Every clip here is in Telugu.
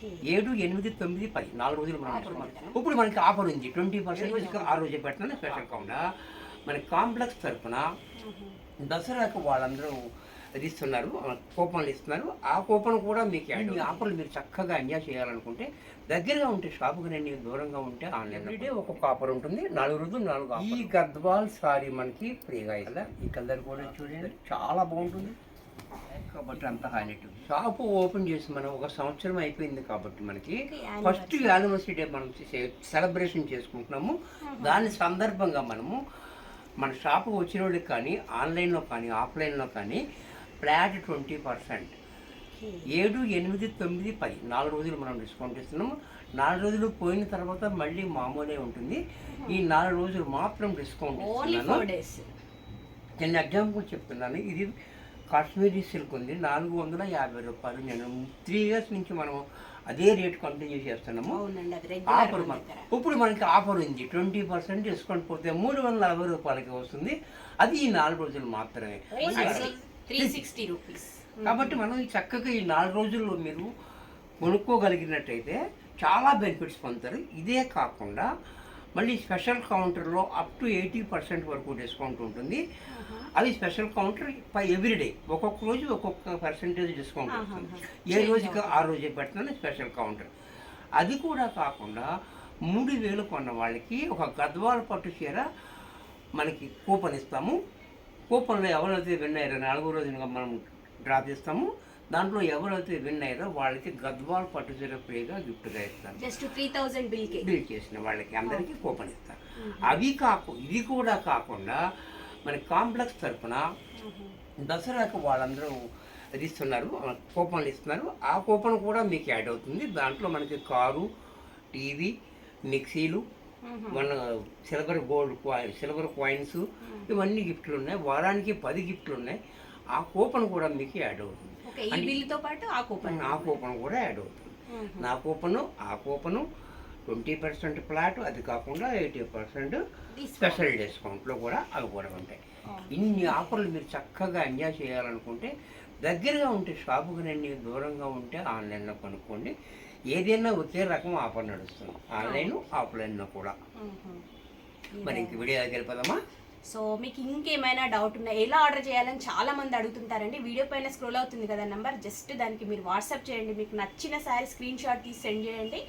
7, 8, 9, 10 4 రోజులు మనం ఇప్పుడు మనకి ఆఫర్ ఉంది 20% ఆ రోజే పెట్టిన స్పెషల్ కాకుండా మన కాంప్లెక్స్ తరఫున దసరాకు వాళ్ళందరూ ఇది ఇస్తున్నారు, కూపన్లు ఇస్తున్నారు. ఆ కూపన్ కూడా మీకు ఈ ఆఫర్లు మీరు చక్కగా ఎంజాయ్ చేయాలనుకుంటే దగ్గరగా ఉంటే షాపుకి రండి, దూరంగా ఉంటే ఆన్లైన్ డే ఒక్కొక్క ఆఫర్ ఉంటుంది. 4 రోజులు 4 ఈ గద్వాల్ సారీ మనకి ఫ్రీగా ఇస్తా. ఈ కలర్ కూడా చూడండి చాలా బాగుంటుంది కాబట్టి అంత హైలైట్. షాపు ఓపెన్ చేసి మనం 1 సంవత్సరం అయిపోయింది కాబట్టి మనకి ఫస్ట్ యానివర్సరీ డే మనం సెలబ్రేషన్ చేసుకుంటున్నాము. దాని సందర్భంగా మనము మన షాపుకు వచ్చిన వాళ్ళకి కానీ ఆన్లైన్లో కానీ ఆఫ్లైన్లో కానీ ఫ్లాట్ 20%, 7, 8, 9, 10 4 రోజులు మనం డిస్కౌంట్ ఇస్తున్నాము. 4 రోజులు పోయిన తర్వాత మళ్ళీ మామూలే ఉంటుంది. ఈ 4 రోజులు మాత్రం డిస్కౌంట్ ఇస్తున్నాను. నేను ఎగ్జాంపుల్ చెప్తున్నాను. ఇది కాశ్మీరీ సిల్క్ ఉంది, 450 రూపాయలు. నేను 3 ఇయర్స్ నుంచి మనం అదే రేట్ కంటిన్యూ చేస్తున్నాము. ఆఫర్ ఇప్పుడు మనకి ఆఫర్ ఉంది 20% డిస్కౌంట్ పోతే 340 రూపాయలకి వస్తుంది. అది ఈ 4 రోజులు మాత్రమే, 360 రూపీస్. కాబట్టి మనం ఈ చక్కగా ఈ 4 రోజుల్లో మీరు కొనుక్కోగలిగినట్టయితే చాలా బెనిఫిట్స్ పొందుతారు. ఇదే కాకుండా మళ్ళీ స్పెషల్ కౌంటర్లో అప్ టు 80% వరకు డిస్కౌంట్ ఉంటుంది. అది స్పెషల్ కౌంటర్ ఎవ్రీడే ఒక్కొక్క రోజు ఒక్కొక్క పర్సెంటేజ్ డిస్కౌంట్ ఉంటుంది. ఏ రోజుకి ఆ రోజే పెట్టిన స్పెషల్ కౌంటర్. అది కూడా కాకుండా 3000 కొన్న వాళ్ళకి ఒక గద్వాల పట్టు చీర మనకి కూపన్ ఇస్తాము. కూపన్లో ఎవరైతే విన్ అయ్యారో 4వ రోజున మనం డ్రా తీస్తాము. దాంట్లో ఎవరైతే విన్ అయ్యారో వాళ్ళకి గద్వాల్ పట్టు చీర ఫ్రీగా గిఫ్ట్గా ఇస్తాను. జస్ట్ 3000 బిల్ చేసిన వాళ్ళకి అందరికీ కూపన్ ఇస్తాను. ఇది కూడా కాకుండా మన కాంప్లెక్స్ తరఫున దసరాకు వాళ్ళందరూ ఇది ఇస్తున్నారు, కూపన్లు ఇస్తున్నారు. ఆ కూపన్ కూడా మీకు యాడ్ అవుతుంది. దాంట్లో మనకి కారు, టీవీ, మిక్సీలు, మన సిల్వర్ కాయిన్స్ ఇవన్నీ గిఫ్ట్లు ఉన్నాయి. వారానికి 10 గిఫ్ట్లు ఉన్నాయి. ఆ కూపన్ కూడా మీకు యాడ్ అవుతుంది. ఆ కూపన్ కూడా యాడ్ అవుతుంది. ఆ కూపను 20% ఫ్లాట్, అది కాకుండా 80% స్పెషల్ డిస్కౌంట్లో కూడా అవి కూడా ఉంటాయి. ఇన్ని ఆఫర్లు మీరు చక్కగా ఎంజాయ్ చేయాలనుకుంటే దగ్గరగా ఉంటే షాపుకి రండి, దూరంగా ఉంటే ఆన్లైన్లో కొనుక్కోండి. ఏదైనా ఒకే రకం ఆఫర్ నడుస్తుంది, ఆన్లైన్ ఆఫ్లైన్లో కూడా. మరి ఇంక వీడియో వెళ్ళిపోదామా? సో మీకు ఇంకేమైనా డౌట్ ఉన్నా ఎలా ఆర్డర్ చేయాలని చాలా మంది అడుగుతుంటారండి. వీడియో పైన స్క్రోల్ అవుతుంది కదా నెంబర్, జస్ట్ దానికి మీరు వాట్సాప్ చేయండి. మీకు నచ్చిన శారీ స్క్రీన్ షాట్ తీసి సెండ్ చేయండి.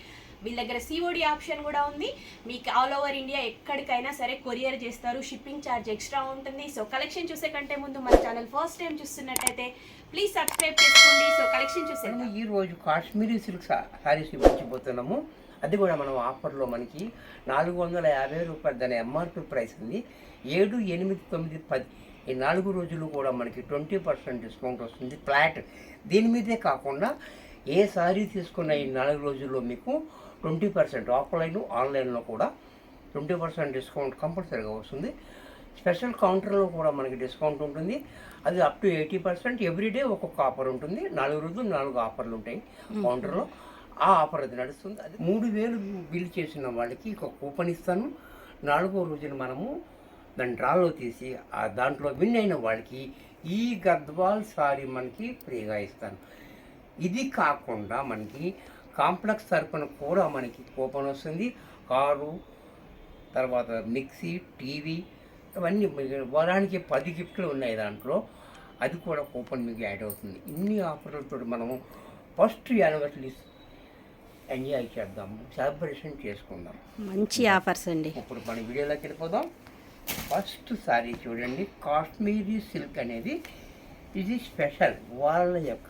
వీళ్ళ దగ్గర COD ఆప్షన్ కూడా ఉంది. మీకు ఆల్ ఓవర్ ఇండియా ఎక్కడికైనా సరే కొరియర్ చేస్తారు. షిప్పింగ్ ఛార్జ్ ఎక్స్ట్రా ఉంటుంది. సో కలెక్షన్ చూసే కంటే ముందు మన ఛానల్ ఫస్ట్ టైం చూస్తున్నట్టయితే ప్లీజ్ సబ్స్క్రైబ్ చేసుకోండి. సో కలెక్షన్ చూసే ఈ రోజు కాశ్మీరీ సిల్క్ శారీస్ ఇవ్వబోతున్నాము. అది కూడా మనం ఆఫర్లో మనకి 450 రూపాయలు దాని MRP ప్రైస్ ఉంది. 7, 8, 9, 10 ఈ 4 రోజులు కూడా మనకి 20% డిస్కౌంట్ వస్తుంది ఫ్లాట్. దీని మీదే కాకుండా ఏ సారీ తీసుకున్న ఈ 4 రోజుల్లో మీకు 20% ఆఫ్లైన్ ఆన్లైన్లో కూడా 20% డిస్కౌంట్ కంపల్సరీగా వస్తుంది. స్పెషల్ కౌంటర్లో కూడా మనకి డిస్కౌంట్ ఉంటుంది. అది అప్ టు 80%. ఎవ్రీడే ఒక్కొక్క ఆఫర్ ఉంటుంది. 4 రోజులు 4 ఆఫర్లు ఉంటాయి కౌంటర్లో. ఆ ఆఫర్ అది నడుస్తుంది. అది 3000 బిల్ చేసిన వాళ్ళకి ఒక కూపన్ ఇస్తాను. 4వ రోజున మనము దాన్ని డ్రాలో తీసి దాంట్లో విన్ అయిన వాళ్ళకి ఈ గద్వాల్ సారీ మనకి ఫ్రీగా ఇస్తాను. ఇది కాకుండా మనకి కాంప్లెక్స్ తరఫున కూడా మనకి కూపన్ వస్తుంది. కారు, తర్వాత మిక్సీ, టీవీ ఇవన్నీ వారానికి 10 గిఫ్ట్లు ఉన్నాయి దాంట్లో. అది కూడా కూపన్ మీకు యాడ్ అవుతుంది. ఇన్ని ఆఫర్లతో మనము ఫస్ట్ యానివర్సరీ ఎంజాయ్ చేద్దాము, సెలబ్రేషన్ చేసుకుందాం. మంచి ఆఫర్స్ అండి. ఇప్పుడు మన వీడియోలోకి వెళ్ళిపోదాం. ఫస్ట్ సారీ చూడండి, కాశ్మీరీ సిల్క్ అనేది ఇది స్పెషల్. వాళ్ళ యొక్క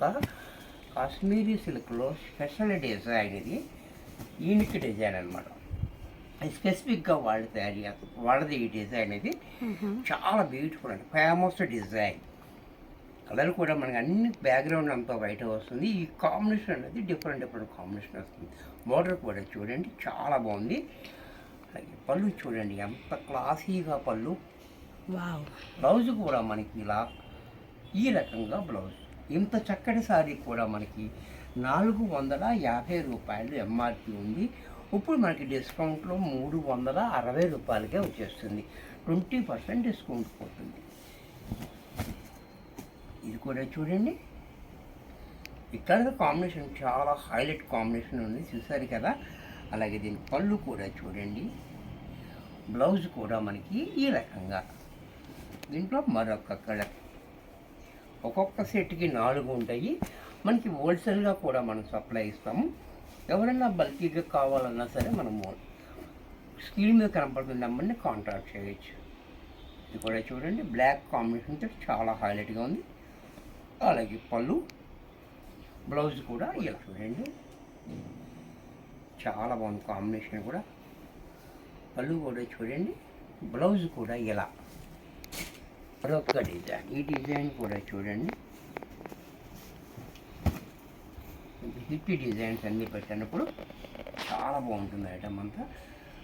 కాశ్మీరీ సిల్క్లో స్పెషల్ డిజైన్, ఇది యూనిక్ డిజైన్ అనమాట. స్పెసిఫిక్గా వాళ్ళది ఈ డిజైన్ ఇది చాలా బ్యూటిఫుల్ అండి, ఫేమస్ డిజైన్. కలర్ కూడా మనకి అన్ని బ్యాక్గ్రౌండ్ అంతా బయట వస్తుంది. ఈ కాంబినేషన్ అనేది డిఫరెంట్ కాంబినేషన్ వస్తుంది. బోర్డర్ కూడా చూడండి చాలా బాగుంది. పళ్ళు చూడండి ఎంత క్లాసీగా పళ్ళు. బ్లౌజ్ కూడా మనకి ఇలా ఈ రకంగా బ్లౌజ్. ఇంత చక్కటి సారీ కూడా మనకి 450 రూపాయలు MRP ఉంది. ఇప్పుడు మనకి డిస్కౌంట్లో 360 రూపాయలకే వచ్చేస్తుంది. 20% డిస్కౌంట్ పోతుంది. ఇది కూడా చూడండి ఇక్కడ కాంబినేషన్ చాలా హైలైట్ కాంబినేషన్ ఉంది, చూసారు కదా. అలాగే దీని పళ్ళు కూడా చూడండి, బ్లౌజ్ కూడా మనకి ఈ రకంగా. దీంట్లో మరొక కలర్, ఒక్కొక్క సెట్కి 4 ఉంటాయి. మనకి హోల్సేల్గా కూడా మనం సప్లై ఇస్తాము. ఎవరైనా బల్కీగా కావాలన్నా సరే మనము స్క్రీన్ మీద కనపడుతున్న నెంబర్ని కాంటాక్ట్ చేయొచ్చు. ఇది కూడా చూడండి, బ్లాక్ కాంబినేషన్తో చాలా హైలైట్గా ఉంది. అలాగే పళ్ళు, బ్లౌజ్ కూడా ఇలా చూడండి, చాలా బాగుంది కాంబినేషన్ కూడా. పళ్ళు కూడా చూడండి, బ్లౌజ్ కూడా ఇలా. మరొక డిజైన్, ఈ డిజైన్ కూడా చూడండి. హిట్ డిజైన్స్ అన్నీ పెట్టినప్పుడు చాలా బాగుంటుంది ఐటమ్ అంతా.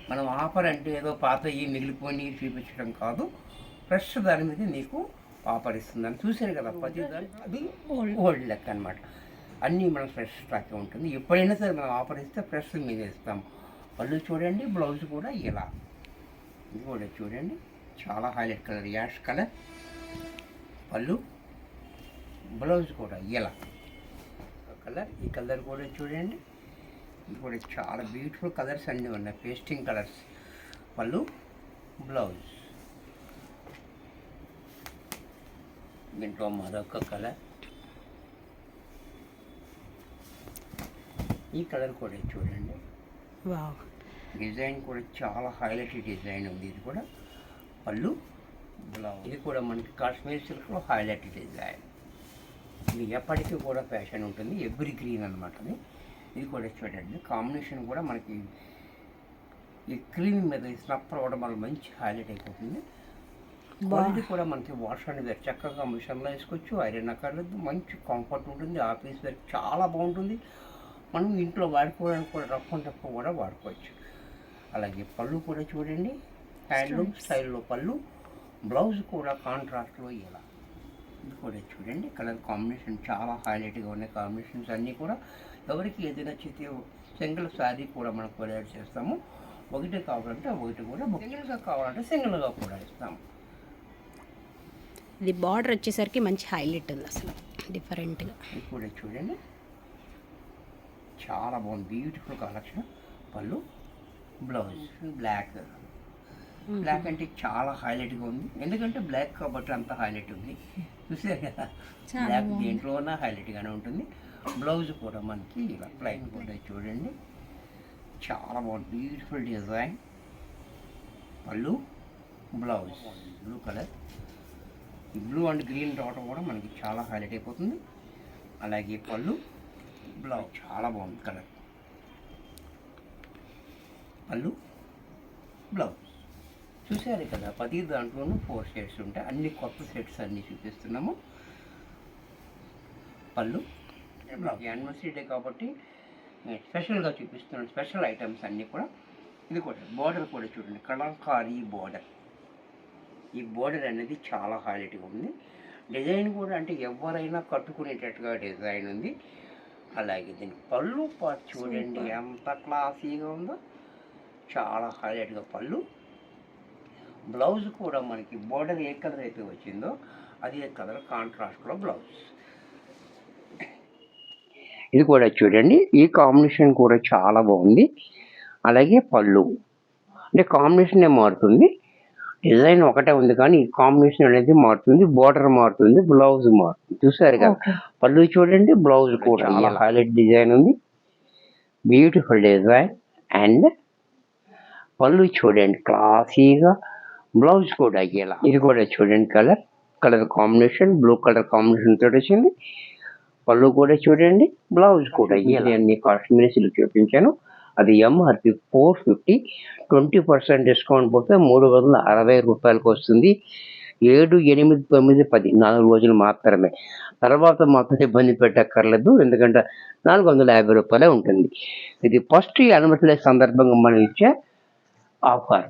మనం ఆఫర్ అంటే ఏదో పాత మిగిలిపోయి చూపించడం కాదు, ఫ్రెష్ దాని మీద మీకు ఆఫర్ ఇస్తుందని చూసారు కదా. ప్రతి దాని అది ఓల్డ్ లెక్క అనమాట. అన్నీ మనం ఫ్రెష్ స్టాకే ఉంటుంది. ఎప్పుడైనా సరే మనం ఆఫర్ ఇస్తే ఫ్రెష్ మీద ఇస్తాం. పళ్ళు చూడండి, బ్లౌజ్ కూడా ఇలా. ఇది కూడా చూడండి, చాలా హైలైట్ కలర్, యాష్ కలర్. పళ్ళు, బ్లౌజ్ కూడా ఇలా కలర్. ఈ కలర్ కూడా చూడండి, ఇది కూడా చాలా బ్యూటిఫుల్ కలర్స్ అన్నీ ఉన్నాయి, పేస్టింగ్ కలర్స్. పళ్ళు, బ్లౌజ్. దీంట్లో మరొక కలర్, ఈ కలర్ కూడా చూడండి. డిజైన్ కూడా చాలా హైలైట్ డిజైన్ ఉంది. ఇది కూడా పళ్ళు, బ్లౌజ్. ఇది కూడా మనకి కాశ్మీర్ సిల్క్లో హైలైట్ డిజైన్. ఇది ఎప్పటికీ కూడా ఫ్యాషన్ ఉంటుంది, ఎవ్రీ గ్రీన్ అనమాట. ఇది కూడా చూడండి, కాంబినేషన్ కూడా మనకి ఈ క్రీమ్ మీద స్నప్ అవ్వడం వల్ల మంచి హైలైట్ అయిపోతుంది. క్వాలిటీ కూడా మనకి వాష్ అండ్ వేర్ చక్కగా మిషన్లో వేసుకోవచ్చు, ఐరన్ అక్కర్లేదు, మంచి కంఫర్ట్ ఉంటుంది. ఆఫీస్ వేర్ చాలా బాగుంటుంది. మనం ఇంట్లో వాడుకోవడానికి కూడా రఫ్ అండ్ టఫ్ కూడా వాడుకోవచ్చు. అలాగే పళ్ళు కూడా చూడండి, హ్యాండ్లూమ్ స్టైల్లో పళ్ళు, బ్లౌజ్ కూడా కాంట్రాస్ట్లో ఇలా. ఇది కూడా చూడండి, కలర్ కాంబినేషన్ చాలా హైలైట్గా ఉన్నాయి. కాంబినేషన్స్ అన్నీ కూడా ఎవరికి ఏదైనా నచ్చితే సింగిల్ శారీ కూడా మనం కొరియర్ చేస్తాము. ఒకటి కావాలంటే ఒకటి కూడా, సింగిల్గా కావాలంటే సింగిల్గా కూడా ఇస్తాము. ఇది బార్డర్ వచ్చేసరికి మంచి హైలైట్ ఉంది, అసలు డిఫరెంట్గా. ఇది కూడా చూడండి, చాలా బాగుంది, బ్యూటిఫుల్ కలెక్షన్. పళ్ళు, బ్లౌజ్ బ్లాక్. బ్లాక్ అంటే చాలా హైలైట్గా ఉంది, ఎందుకంటే బ్లాక్ కాబట్టి అంత హైలైట్ ఉంది. చూసారు కదా, బ్లాక్ దేంట్లోనే హైలైట్గానే ఉంటుంది. బ్లౌజ్ కూడా మనకి ఇలా ప్లైన్ కూడా చూడండి, చాలా బాగుంది, బ్యూటిఫుల్ డిజైన్. పళ్ళు, బ్లౌజ్ బ్లూ కలర్. ఈ బ్లూ అండ్ గ్రీన్ రావడం కూడా మనకి చాలా హైలైట్ అయిపోతుంది. అలాగే పళ్ళు, బ్లౌజ్ చాలా బాగుంది కలర్. పళ్ళు, బ్లౌజ్ చూసారు కదా. ప్రతి దాంట్లోనూ 4 షేడ్స్ ఉంటాయి. అన్ని కొత్త సెట్స్ అన్నీ చూపిస్తున్నాము. పళ్ళు, బ్లౌజ్. యానివర్సరీ డే కాబట్టి స్పెషల్గా చూపిస్తున్నాను, స్పెషల్ ఐటమ్స్ అన్నీ కూడా. ఇది కూడా బోర్డర్ కూడా చూడండి, కలంకారీ బోర్డర్. ఈ బోర్డర్ అనేది చాలా హైలైట్గా ఉంది. డిజైన్ కూడా అంటే ఎవరైనా కట్టుకునేటట్టుగా డిజైన్ ఉంది. అలాగే దీని పళ్ళు పార్ట్ చూడండి ఎంత క్లాసీగా ఉందో, చాలా హైలైట్గా పళ్ళు. బ్లౌజ్ కూడా మనకి బోర్డర్ ఏ కలర్ అయితే వచ్చిందో అదే కలర్ కాంట్రాస్ట్లో బ్లౌజ్. ఇది కూడా చూడండి, ఈ కాంబినేషన్ కూడా చాలా బాగుంది. అలాగే పళ్ళు అంటే కాంబినేషన్ మారుతుంది, డిజైన్ ఒకటే ఉంది కానీ ఈ కాంబినేషన్ అనేది మారుతుంది, బోర్డర్ మారుతుంది, బ్లౌజ్ మారుతుంది. చూసారు కదా, పళ్ళు చూడండి, బ్లౌజ్ కూడా చాలా హైలైట్ డిజైన్ ఉంది, బ్యూటిఫుల్ డిజైన్. అండ్ పళ్ళు చూడండి క్లాసీగా, బ్లౌజ్ కూడా ఇలా. ఇది కూడా చూడండి, colour combination blue colour combination తోటి వచ్చింది. పళ్ళు కూడా చూడండి, బ్లౌజ్ కూడా ఇలా. అన్ని కాశ్మీరీ సిల్క్ చూపించాను. అది ఎంఆర్పి 450, 20% డిస్కౌంట్ పోతే 360 రూపాయలకు వస్తుంది. 7, 8, 9, 10 4 రోజులు మాత్రమే. తర్వాత మాత్రం ఇబ్బంది పెట్టక్కర్లేదు, ఎందుకంటే 450 రూపాయలే ఉంటుంది. ఇది ఫస్ట్ యానివర్సరీ సందర్భంగా మనం ఇచ్చే ఆఫర్.